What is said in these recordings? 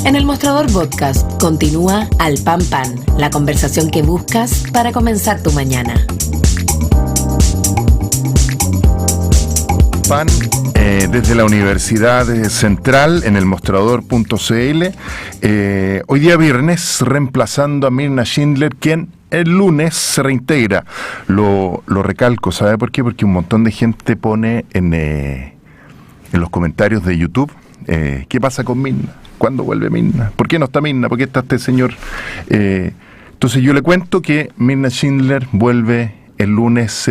En el Mostrador Podcast continúa Al Pan Pan, la conversación que buscas para comenzar tu mañana. Pan desde la Universidad Central en el mostrador.cl. Hoy día viernes, reemplazando a Mirna Schindler, quien el lunes se reintegra. Lo recalco, ¿sabe por qué? Porque un montón de gente pone en los comentarios de YouTube, ¿qué pasa con Mirna? ¿Cuándo vuelve Mirna? ¿Por qué no está Mirna? ¿Por qué está este señor? Entonces yo le cuento que Mirna Schindler vuelve el lunes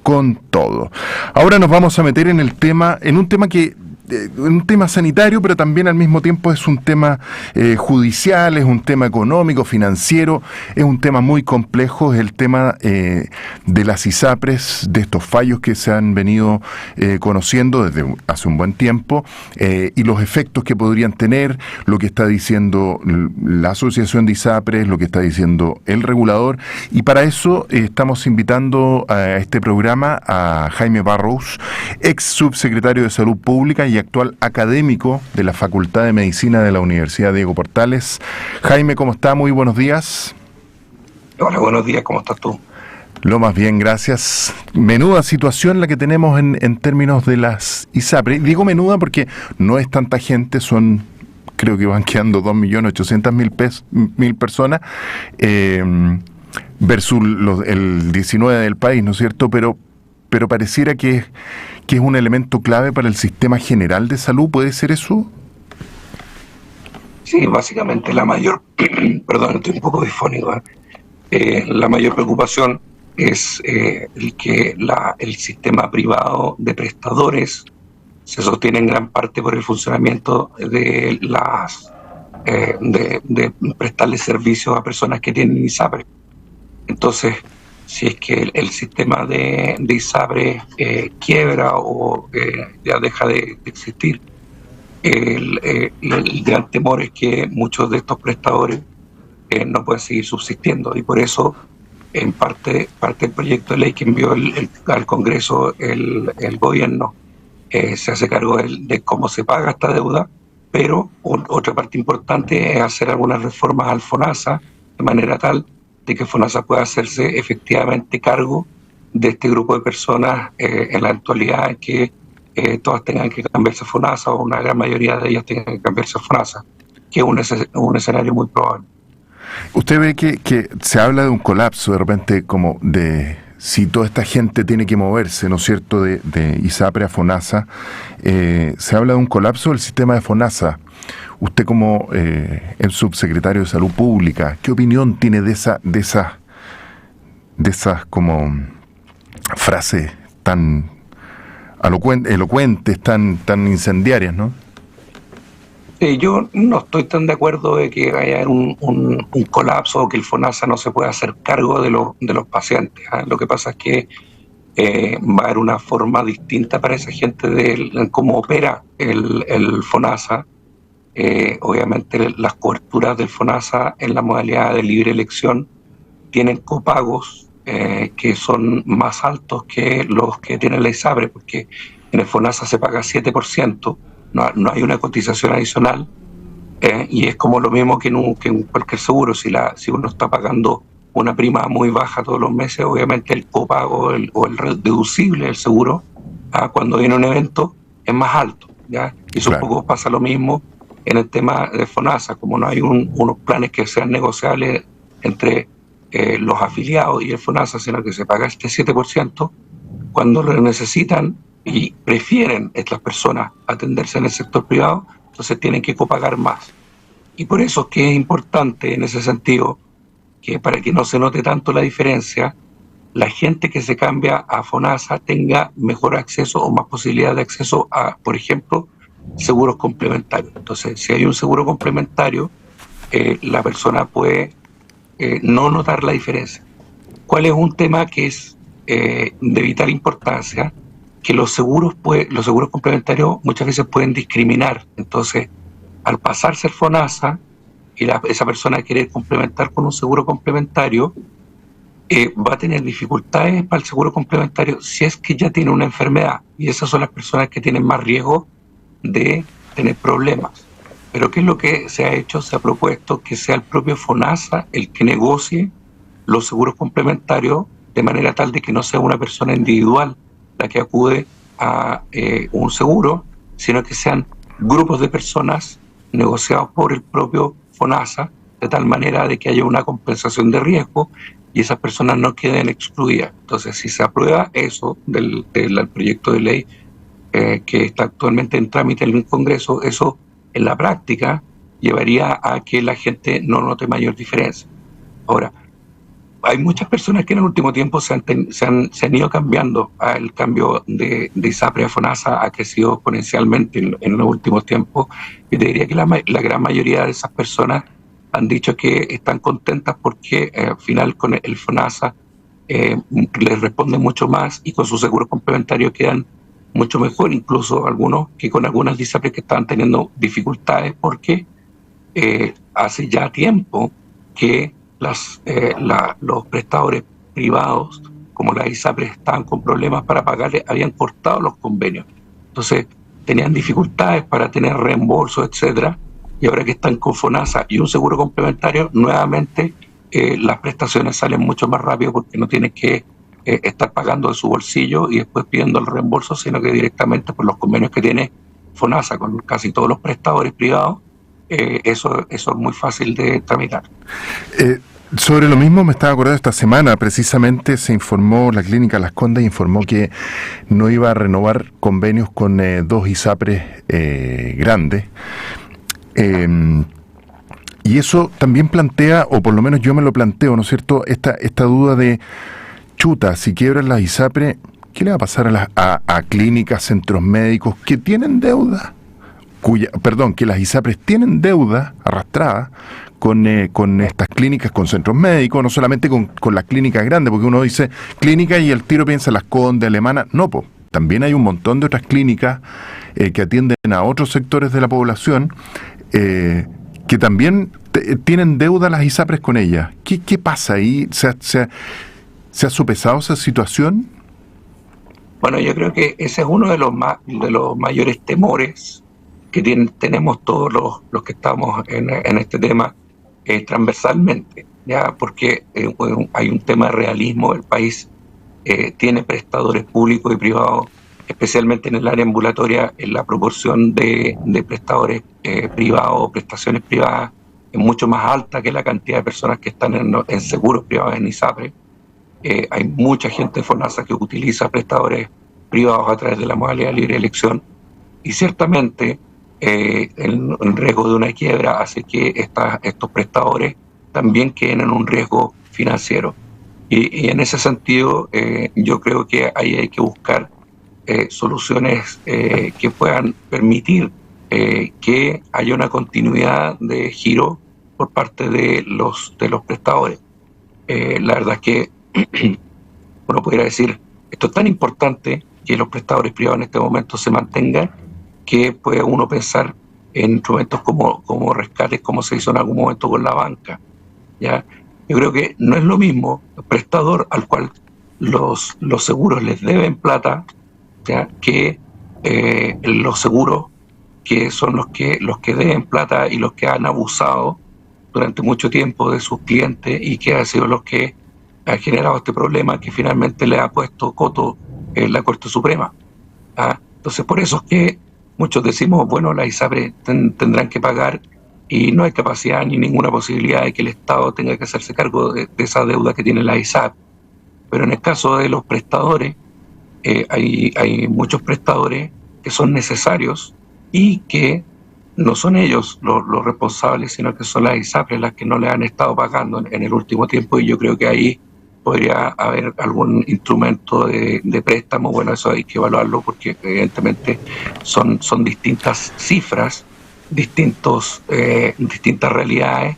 con todo. Ahora nos vamos a meter en un tema sanitario, pero también al mismo tiempo es un tema judicial, es un tema económico, financiero, es un tema muy complejo, es el tema de las ISAPRES, de estos fallos que se han venido conociendo desde hace un buen tiempo, y los efectos que podrían tener, lo que está diciendo la Asociación de ISAPRES, lo que está diciendo el regulador, y para eso estamos invitando a este programa a Jaime Barrows, ex subsecretario de Salud Pública y actual académico de la Facultad de Medicina de la Universidad Diego Portales. Jaime, ¿cómo está? Muy buenos días. Hola, buenos días, ¿cómo estás tú? Lo más bien, gracias. Menuda situación la que tenemos en términos de las ISAPRES. Digo menuda porque no es tanta gente, creo que van quedando 2.800.000 personas, versus el 19 del país, ¿no es cierto? Pero pareciera que es un elemento clave para el sistema general de salud. ¿Puede ser eso? Sí, básicamente la mayor, perdón, estoy un poco difónico, la mayor preocupación es que el sistema privado de prestadores se sostiene en gran parte por el funcionamiento de de prestarle servicios a personas que tienen ISAPRES. Entonces, si es que el sistema de ISAPRES quiebra o ya deja de existir, el gran temor es que muchos de estos prestadores no pueden seguir subsistiendo, y por eso en parte del proyecto de ley que envió al Congreso el gobierno se hace cargo de cómo se paga esta deuda, pero otra parte importante es hacer algunas reformas al FONASA de manera tal de que FONASA pueda hacerse efectivamente cargo de este grupo de personas en la actualidad, que todas tengan que cambiarse a FONASA, o una gran mayoría de ellas tengan que cambiarse a FONASA, que es un escenario muy probable. Usted ve que se habla de un colapso de repente, como de si toda esta gente tiene que moverse, ¿no es cierto?, de ISAPRE a FONASA, se habla de un colapso del sistema de FONASA. Usted como el subsecretario de Salud Pública, ¿qué opinión tiene de esas como frases tan elocuentes, tan incendiarias, ¿no? Yo no estoy tan de acuerdo de que haya un colapso o que el FONASA no se pueda hacer cargo de los pacientes. Lo que pasa es que va a haber una forma distinta para esa gente de cómo opera el FONASA. Obviamente las coberturas del FONASA en la modalidad de libre elección tienen copagos que son más altos que los que tiene la ISAPRE, porque en el FONASA se paga 7%, no hay una cotización adicional, y es como lo mismo que en cualquier seguro. Si uno está pagando una prima muy baja todos los meses, obviamente el copago o el deducible del seguro cuando viene un evento es más alto, ¿ya? Y claro. Supongo pasa lo mismo en el tema de FONASA. Como no hay unos planes que sean negociables entre los afiliados y el FONASA, sino que se paga este 7%, cuando lo necesitan y prefieren estas personas atenderse en el sector privado, entonces tienen que copagar más. Y por eso es que es importante en ese sentido que, para que no se note tanto la diferencia, la gente que se cambia a FONASA tenga mejor acceso o más posibilidad de acceso a, por ejemplo, seguros complementarios. Entonces, si hay un seguro complementario, la persona puede no notar la diferencia. ¿Cuál es un tema que es de vital importancia? Que los seguros complementarios muchas veces pueden discriminar. Entonces, al pasarse el FONASA y esa persona quiere complementar con un seguro complementario, va a tener dificultades para el seguro complementario si es que ya tiene una enfermedad, y esas son las personas que tienen más riesgo de tener problemas. Pero ¿qué es lo que se ha hecho? Se ha propuesto que sea el propio FONASA el que negocie los seguros complementarios de manera tal de que no sea una persona individual la que acude a un seguro, sino que sean grupos de personas negociados por el propio FONASA, de tal manera de que haya una compensación de riesgo y esas personas no queden excluidas. Entonces, si se aprueba eso del proyecto de ley que está actualmente en trámite en el Congreso, eso en la práctica llevaría a que la gente no note mayor diferencia. Ahora, hay muchas personas que en el último tiempo se han ido cambiando. El cambio de ISAPRE a FONASA ha crecido exponencialmente en los últimos tiempos, y te diría que la gran mayoría de esas personas han dicho que están contentas porque al final con el FONASA les responde mucho más y con sus seguros complementarios quedan mucho mejor, incluso algunos que con algunas ISAPRES que estaban teniendo dificultades porque hace ya tiempo que los prestadores privados, como las ISAPRES, estaban con problemas para pagarle, habían cortado los convenios. Entonces tenían dificultades para tener reembolsos, etcétera, y ahora que están con FONASA y un seguro complementario, nuevamente las prestaciones salen mucho más rápido porque no tienen que estar pagando de su bolsillo y después pidiendo el reembolso, sino que directamente por los convenios que tiene FONASA con casi todos los prestadores privados, eso es muy fácil de tramitar. Sobre lo mismo me estaba acordando esta semana, precisamente se informó, la Clínica Las Condes informó que no iba a renovar convenios con dos ISAPRES grandes. Y eso también plantea, o por lo menos yo me lo planteo, ¿no es cierto?, esta duda de, chuta, si quiebran las ISAPRES, ¿qué le va a pasar a clínicas, centros médicos que tienen deuda? Que las ISAPRES tienen deuda arrastrada con estas clínicas, con centros médicos, no solamente con las clínicas grandes, porque uno dice clínica y el tiro piensa Las Condes, Alemana, no, también hay un montón de otras clínicas que atienden a otros sectores de la población que también tienen deuda las ISAPRES con ellas. ¿Qué pasa ahí? ¿Se ha sopesado esa situación? Bueno, yo creo que ese es uno de los mayores temores que tenemos todos los que estamos en este tema transversalmente, ya, porque hay un tema de realismo. El país tiene prestadores públicos y privados, especialmente en el área ambulatoria. En la proporción de prestadores privados, prestaciones privadas, es mucho más alta que la cantidad de personas que están en seguros privados en ISAPRE. Hay mucha gente de FONASA que utiliza prestadores privados a través de la modalidad de libre elección, y ciertamente el riesgo de una quiebra hace que estos prestadores también queden en un riesgo financiero. Y en ese sentido, yo creo que ahí hay que buscar soluciones que puedan permitir que haya una continuidad de giro por parte de los prestadores. La verdad es que uno pudiera decir, esto es tan importante que los prestadores privados en este momento se mantengan, que puede uno pensar en instrumentos como rescates, como se hizo en algún momento con la banca, ¿ya? Yo creo que no es lo mismo el prestador al cual los seguros les deben plata, ¿ya?, que los seguros que son los que deben plata y los que han abusado durante mucho tiempo de sus clientes, y que han sido los que han generado este problema que finalmente le ha puesto coto en la Corte Suprema. Entonces, por eso es que muchos decimos, bueno, las ISAPRES tendrán que pagar, y no hay capacidad ni ninguna posibilidad de que el Estado tenga que hacerse cargo de esa deuda que tiene la ISAPRE. Pero en el caso de los prestadores, hay muchos prestadores que son necesarios y que no son ellos los responsables, sino que son las ISAPRES las que no le han estado pagando en el último tiempo, y yo creo que ahí podría haber algún instrumento de préstamo. Bueno, eso hay que evaluarlo porque evidentemente son distintas cifras, distintas realidades.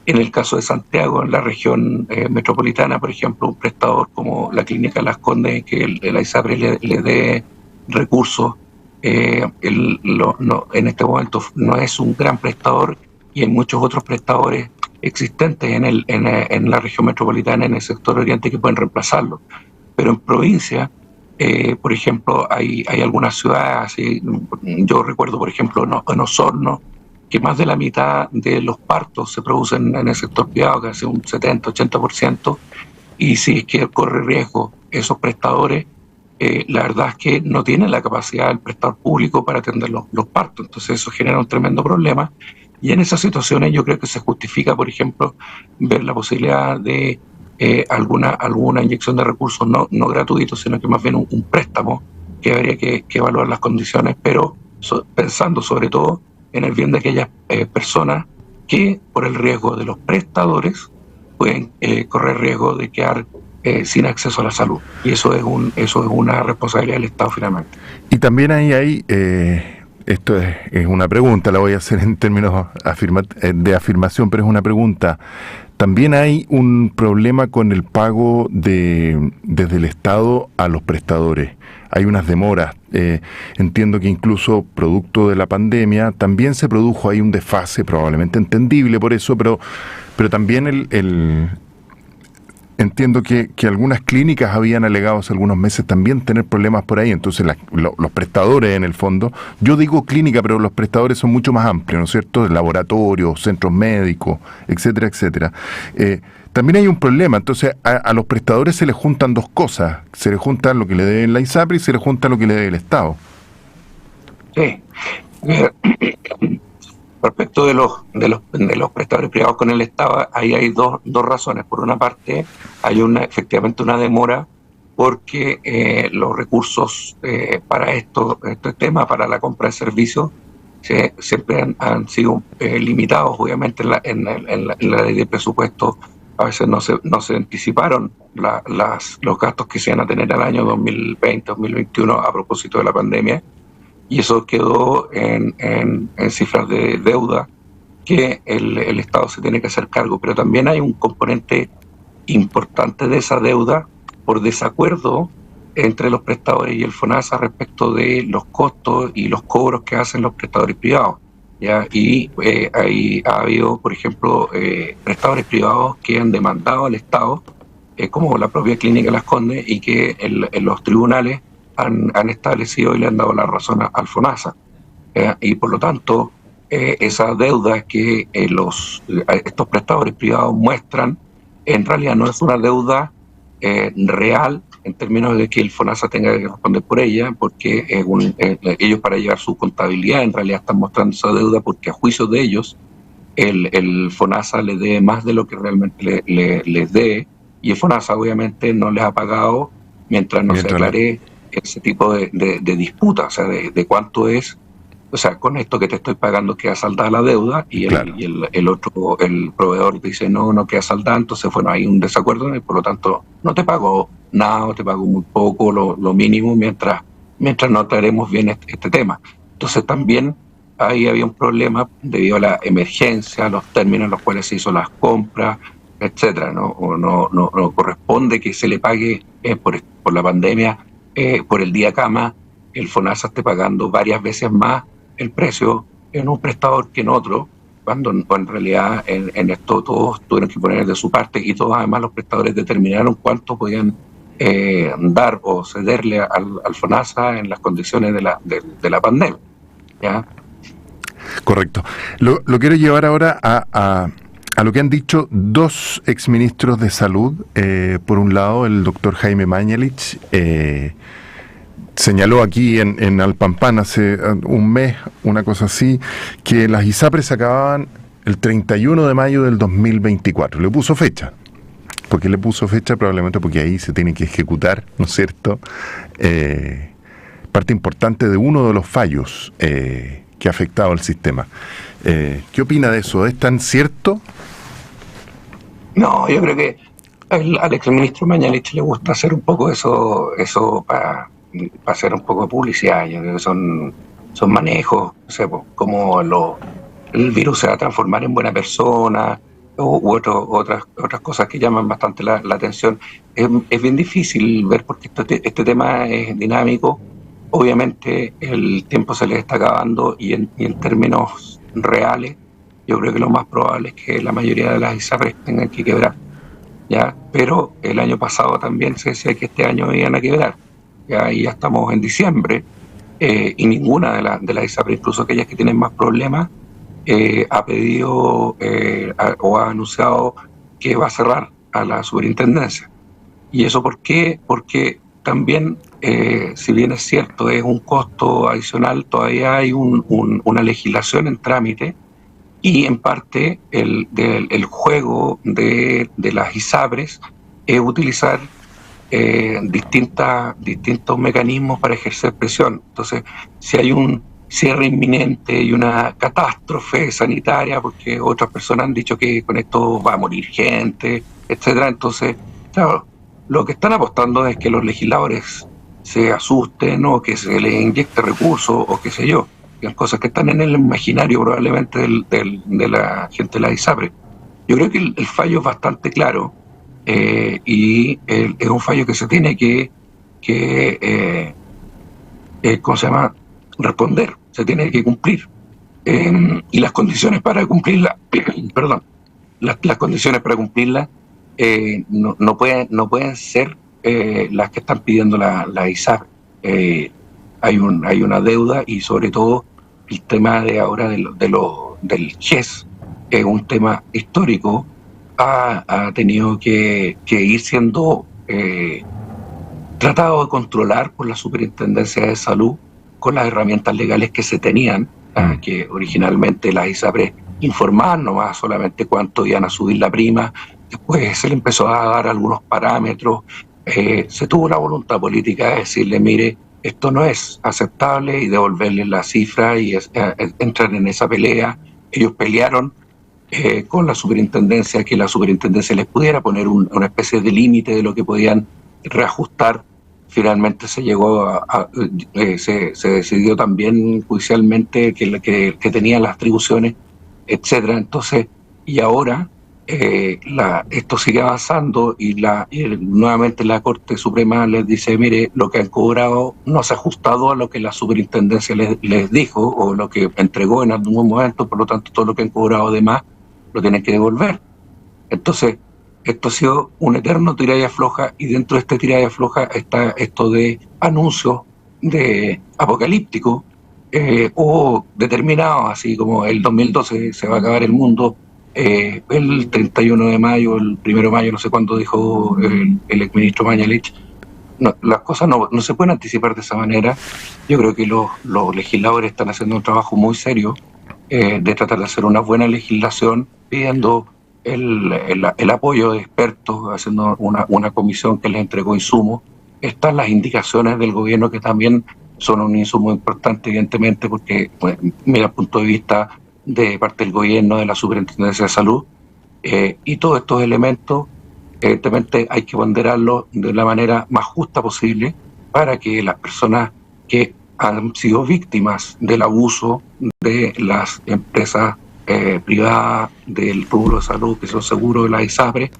En el caso de Santiago, en la región metropolitana, por ejemplo, un prestador como la Clínica Las Condes, que la ISAPRE le dé recursos, en este momento no es un gran prestador, y hay muchos otros prestadores existentes en la región metropolitana, en el sector oriente, que pueden reemplazarlo. Pero en provincia, por ejemplo, hay algunas ciudades, yo recuerdo, por ejemplo, en Osorno, que más de la mitad de los partos se producen en el sector privado, casi un 70-80%, y si es que corre riesgo esos prestadores, la verdad es que no tienen la capacidad del prestador público para atender los partos. Entonces eso genera un tremendo problema, y en esas situaciones yo creo que se justifica, por ejemplo, ver la posibilidad de alguna inyección de recursos no gratuitos, sino que más bien un préstamo, que habría que evaluar las condiciones, pero pensando sobre todo en el bien de aquellas personas que por el riesgo de los prestadores pueden correr riesgo de quedar sin acceso a la salud. Y eso es una responsabilidad del Estado finalmente. Y también ahí esto es una pregunta, la voy a hacer en términos de afirmación, pero es una pregunta. También hay un problema con el pago desde el Estado a los prestadores. Hay unas demoras. Entiendo que incluso producto de la pandemia también se produjo ahí un desfase, probablemente entendible por eso, pero también entiendo que algunas clínicas habían alegado hace algunos meses también tener problemas por ahí. Entonces los prestadores, en el fondo, yo digo clínica, pero los prestadores son mucho más amplios, ¿no es cierto? Laboratorios, centros médicos, etcétera, etcétera. También hay un problema. Entonces a los prestadores se les juntan dos cosas: se les junta lo que le debe la ISAPRE y se les junta lo que le debe el Estado. Sí. Respecto de los prestadores privados con el Estado, ahí hay dos razones. Por una parte, hay efectivamente una demora porque los recursos para este tema, para la compra de servicios, siempre han sido limitados. Obviamente en la ley de presupuesto a veces no se anticiparon los gastos que se van a tener al año 2020-2021 a propósito de la pandemia. Y eso quedó en cifras de deuda que el Estado se tiene que hacer cargo. Pero también hay un componente importante de esa deuda por desacuerdo entre los prestadores y el FONASA respecto de los costos y los cobros que hacen los prestadores privados, ¿ya? Y ahí ha habido, por ejemplo, prestadores privados que han demandado al Estado, como la propia Clínica Las Condes, y que en los tribunales han establecido y le han dado la razón al FONASA. Y por lo tanto, esa deuda que estos prestadores privados muestran, en realidad no es una deuda real en términos de que el FONASA tenga que responder por ella, porque ellos, para llevar su contabilidad, en realidad están mostrando esa deuda porque a juicio de ellos el FONASA les debe más de lo que realmente les debe, y el FONASA obviamente no les ha pagado mientras no se aclare ese tipo de disputa, o sea, de cuánto es, o sea, con esto que te estoy pagando queda saldada la deuda, y el proveedor dice no queda saldada. Entonces, bueno, hay un desacuerdo y por lo tanto no te pago nada o te pago muy poco, lo mínimo, mientras no aclaremos bien este tema. Entonces también ahí había un problema debido a la emergencia, los términos en los cuales se hizo las compras, etcétera. No corresponde que se le pague por la pandemia, por el día cama, el FONASA esté pagando varias veces más el precio en un prestador que en otro, cuando en realidad en esto todos tuvieron que poner de su parte, y todos además los prestadores determinaron cuánto podían dar o cederle al FONASA en las condiciones de la pandemia, ¿ya? Correcto. Lo quiero llevar ahora a lo que han dicho dos exministros de salud. Por un lado, el doctor Jaime Mañalich señaló aquí en Alpampán hace un mes, una cosa así, que las ISAPRES se acababan el 31 de mayo del 2024. Le puso fecha. ¿Por qué le puso fecha? Probablemente porque ahí se tiene que ejecutar, ¿no es cierto?, parte importante de uno de los fallos que ha afectado al sistema. ¿Qué opina de eso? ¿Es tan cierto? No, yo creo que al exministro Mañalich le gusta hacer un poco eso para hacer un poco de publicidad. Yo creo que son manejos, o sea, como el virus se va a transformar en buena persona, u otras cosas que llaman bastante la atención. Es bien difícil ver, porque este tema es dinámico. Obviamente el tiempo se les está acabando, y en términos reales yo creo que lo más probable es que la mayoría de las ISAPRES tengan que quebrar, ¿ya? Pero el año pasado también se decía que este año iban a quebrar, ¿ya? Y ya estamos en diciembre, y ninguna de las ISAPRES, incluso aquellas que tienen más problemas, ha pedido o ha anunciado que va a cerrar a la superintendencia. ¿Y eso por qué? Porque también, si bien es cierto, es un costo adicional, todavía hay una legislación en trámite, y en parte el juego de las ISAPRES es utilizar distintos mecanismos para ejercer presión. Entonces, si hay un cierre inminente y una catástrofe sanitaria, porque otras personas han dicho que con esto va a morir gente, etcétera, entonces, claro, lo que están apostando es que los legisladores se asusten o que se les inyecte recursos o qué sé yo, cosas que están en el imaginario probablemente de la gente de la ISAPRE. Yo creo que el fallo es bastante claro, y es un fallo que se tiene que ¿cómo se llama? Responder, se tiene que cumplir. Y las condiciones para cumplirla, perdón, las condiciones para cumplirla no pueden ser las que están pidiendo la ISAPRE. Hay una deuda, y sobre todo el tema de ahora del GES es un tema histórico. Ha tenido que ir siendo tratado de controlar por la Superintendencia de Salud con las herramientas legales que se tenían, que originalmente las ISAPRES informaban nomás solamente cuánto iban a subir la prima. Después se le empezó a dar algunos parámetros, se tuvo la voluntad política de decirle, mire, esto no es aceptable, y devolverle la cifra y entrar en esa pelea. Ellos pelearon con la superintendencia, que la superintendencia les pudiera poner una especie de límite de lo que podían reajustar. Finalmente se llegó se decidió también judicialmente que tenían las atribuciones, etcétera. Entonces, y ahora esto sigue avanzando, y nuevamente la Corte Suprema les dice, mire, lo que han cobrado no se ha ajustado a lo que la superintendencia les dijo o lo que entregó en algún momento, por lo tanto todo lo que han cobrado de más lo tienen que devolver. Entonces, esto ha sido un eterno tira y afloja, y dentro de este tira y afloja está esto de anuncios de apocalípticos o determinados, así como el 2012 se va a acabar el mundo, el 31 de mayo, el 1 de mayo, no sé cuándo dijo el exministro Mañalich. No, las cosas no se pueden anticipar de esa manera. Yo creo que los legisladores están haciendo un trabajo muy serio de tratar de hacer una buena legislación, pidiendo el apoyo de expertos, haciendo una comisión que les entregó insumos. Están las indicaciones del gobierno, que también son un insumo importante, evidentemente, porque, pues, mira, el punto de vista de parte del gobierno, de la Superintendencia de Salud, y todos estos elementos, evidentemente, hay que ponderarlos de la manera más justa posible para que las personas que han sido víctimas del abuso de las empresas privadas del rubro de salud, que son seguros de la ISAPRE,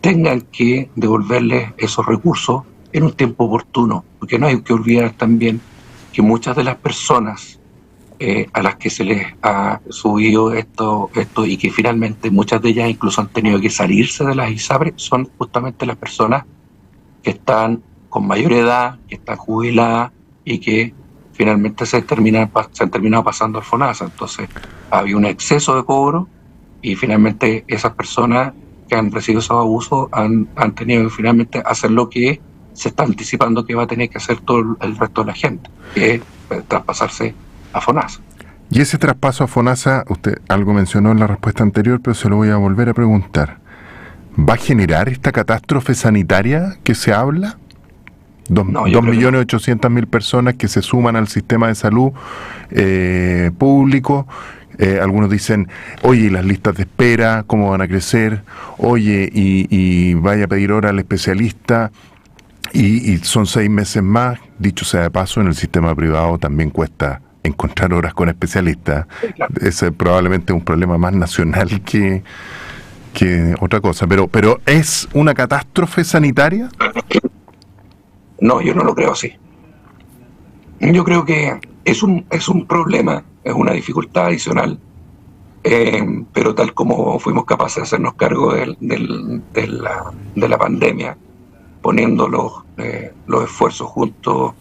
tengan que devolverles esos recursos en un tiempo oportuno, porque no hay que olvidar también que muchas de las personas a las que se les ha subido esto y que finalmente muchas de ellas incluso han tenido que salirse de las ISAPRE, son justamente las personas que están con mayor edad, que están jubiladas y que finalmente se han terminado pasando al FONASA. Entonces había un exceso de cobro, y finalmente esas personas que han recibido esos abusos han tenido que finalmente hacer lo que se está anticipando que va a tener que hacer todo el resto de la gente, que es traspasarse a FONASA. Y ese traspaso a FONASA, usted algo mencionó en la respuesta anterior, pero se lo voy a volver a preguntar. ¿Va a generar esta catástrofe sanitaria que se habla? 2.800.000 personas que se suman al sistema de salud público. Algunos dicen, oye, las listas de espera, ¿cómo van a crecer? Oye, y vaya a pedir hora al especialista, y son 6 meses más. Dicho sea de paso, en el sistema privado también cuesta encontrar horas con especialistas. Sí, claro. Ese es probablemente un problema más nacional que otra cosa. Pero ¿es una catástrofe sanitaria? No, yo no lo creo así. Yo creo que es un problema, es una dificultad adicional, pero tal como fuimos capaces de hacernos cargo de la pandemia, poniendo los esfuerzos juntos,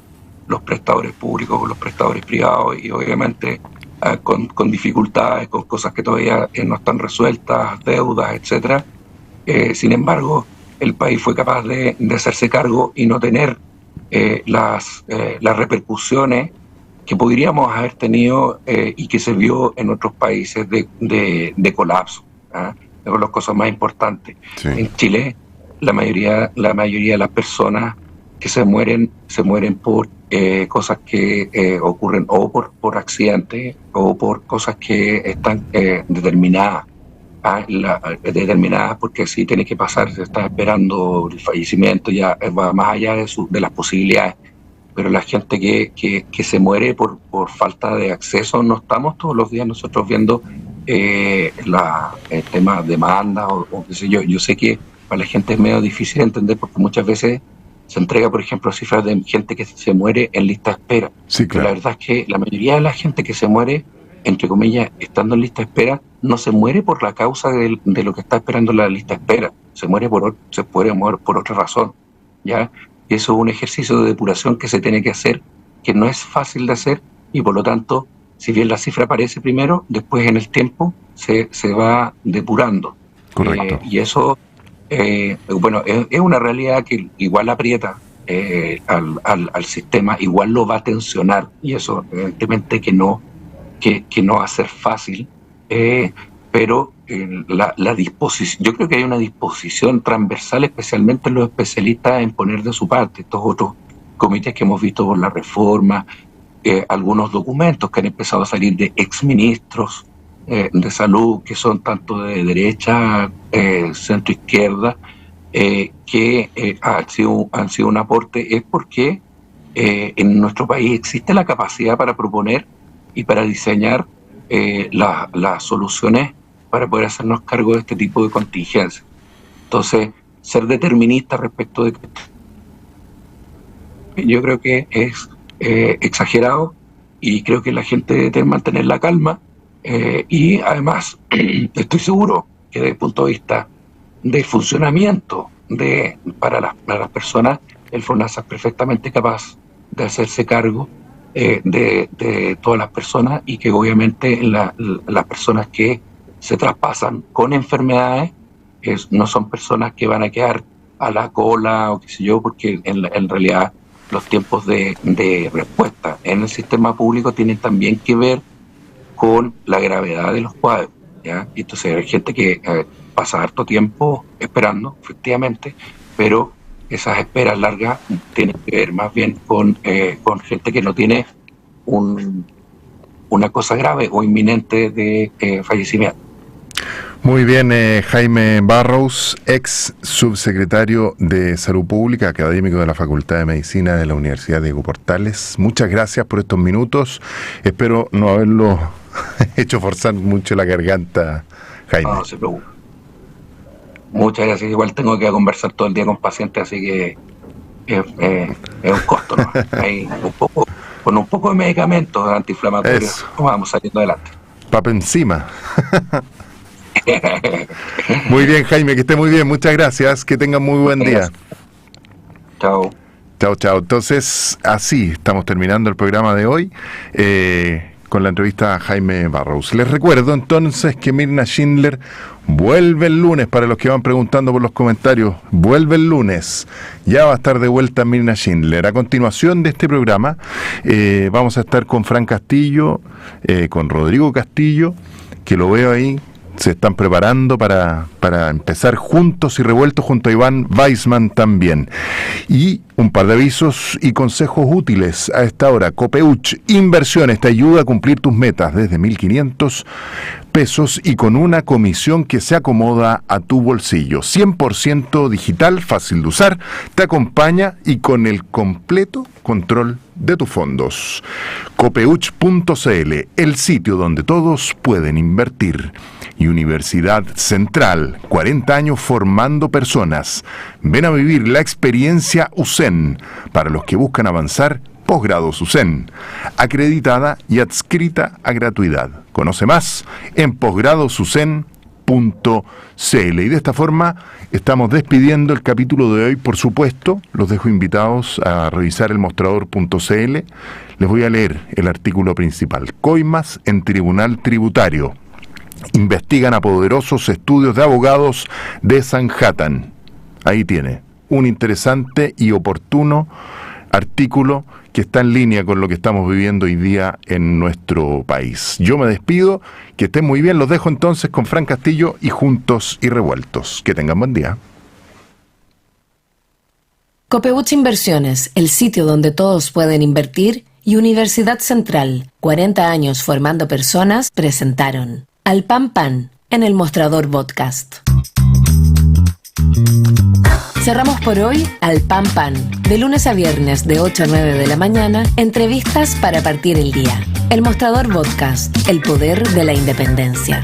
los prestadores públicos con los prestadores privados, y obviamente con dificultades, con cosas que todavía no están resueltas, deudas, etcétera. Sin embargo, el país fue capaz de hacerse cargo y no tener las repercusiones que podríamos haber tenido y que se vio en otros países de colapso. Son las cosas más importantes. Sí. En Chile, la mayoría de las personas que se mueren por cosas que ocurren o por accidentes o por cosas que están determinadas. Determinadas porque sí tiene que pasar, se está esperando el fallecimiento, ya va más allá de las posibilidades. Pero la gente que se muere por falta de acceso, no estamos todos los días nosotros viendo el tema de demanda o qué sé yo. Yo sé que para la gente es medio difícil entender porque muchas veces se entrega, por ejemplo, cifras de gente que se muere en lista de espera. Sí, claro. Pero la verdad es que la mayoría de la gente que se muere, entre comillas, estando en lista de espera, no se muere por la causa de lo que está esperando la lista de espera. Se puede morir por otra razón, ¿ya? Y eso es un ejercicio de depuración que se tiene que hacer, que no es fácil de hacer, y por lo tanto, si bien la cifra aparece primero, después en el tiempo se va depurando. Correcto. Y eso, bueno, es una realidad que igual aprieta al sistema, igual lo va a tensionar, y eso evidentemente que no va a ser fácil, pero la disposición, yo creo que hay una disposición transversal, especialmente los especialistas, en poner de su parte. Estos otros comités que hemos visto por la reforma, algunos documentos que han empezado a salir de exministros de salud, que son tanto de derecha, centro izquierda, que han sido un aporte, es porque en nuestro país existe la capacidad para proponer y para diseñar las soluciones para poder hacernos cargo de este tipo de contingencias. Entonces, ser determinista respecto de yo creo que es exagerado, y creo que la gente debe mantener la calma, y además estoy seguro que desde el punto de vista de funcionamiento para las personas, el FONASA es perfectamente capaz de hacerse cargo de todas las personas, y que obviamente las personas que se traspasan con enfermedades no son personas que van a quedar a la cola o qué sé yo, porque en realidad los tiempos de respuesta en el sistema público tienen también que ver con la gravedad de los cuadros, ¿ya? Y entonces hay gente que pasa harto tiempo esperando, efectivamente, pero esas esperas largas tienen que ver más bien con gente que no tiene una cosa grave o inminente de fallecimiento. Muy bien, Jaime Barrows, ex subsecretario de Salud Pública, académico de la Facultad de Medicina de la Universidad de Diego Portales. Muchas gracias por estos minutos. Espero no haberlo hecho forzar mucho la garganta, Jaime. No se preocupe. Muchas gracias. Igual tengo que conversar todo el día con pacientes, así que es un costo, ¿no? Hay con un poco de medicamentos antiinflamatorios vamos saliendo adelante. Papa encima. Muy bien, Jaime, que esté muy bien. Muchas gracias. Que tengan muy buen día. Chao. Chao, chao. Entonces, así estamos terminando el programa de hoy con la entrevista a Jaime Barrows. Les recuerdo entonces que Mirna Schindler vuelve el lunes, para los que van preguntando por los comentarios. Vuelve el lunes. Ya va a estar de vuelta Mirna Schindler. A continuación de este programa vamos a estar con Fran Castillo, con Rodrigo Castillo, que lo veo ahí. Se están preparando para empezar juntos y revueltos, junto a Iván Weissman también. Y un par de avisos y consejos útiles a esta hora. Copeuch Inversiones te ayuda a cumplir tus metas desde 1.500 pesos y con una comisión que se acomoda a tu bolsillo. 100% digital, fácil de usar, te acompaña y con el completo control de tus fondos. Copeuch.cl, el sitio donde todos pueden invertir. Y Universidad Central, 40 años formando personas. Ven a vivir la experiencia USEN para los que buscan avanzar. Posgrados USEN, acreditada y adscrita a gratuidad. Conoce más en posgradosusen.cl. Y de esta forma estamos despidiendo el capítulo de hoy. Por supuesto, los dejo invitados a revisar el mostrador.cl. Les voy a leer el artículo principal. Coimas en Tribunal Tributario. Investigan a poderosos estudios de abogados de Sanhattan. Ahí tiene un interesante y oportuno artículo que está en línea con lo que estamos viviendo hoy día en nuestro país. Yo me despido, que estén muy bien, los dejo entonces con Fran Castillo y Juntos y Revueltos. Que tengan buen día. Copeuch Inversiones, el sitio donde todos pueden invertir, y Universidad Central, 40 años formando personas, presentaron Al Pan Pan en el Mostrador Podcast. Cerramos por hoy Al Pan Pan, de lunes a viernes de 8 a 9 de la mañana, entrevistas para partir el día. El Mostrador Podcast, el poder de la independencia.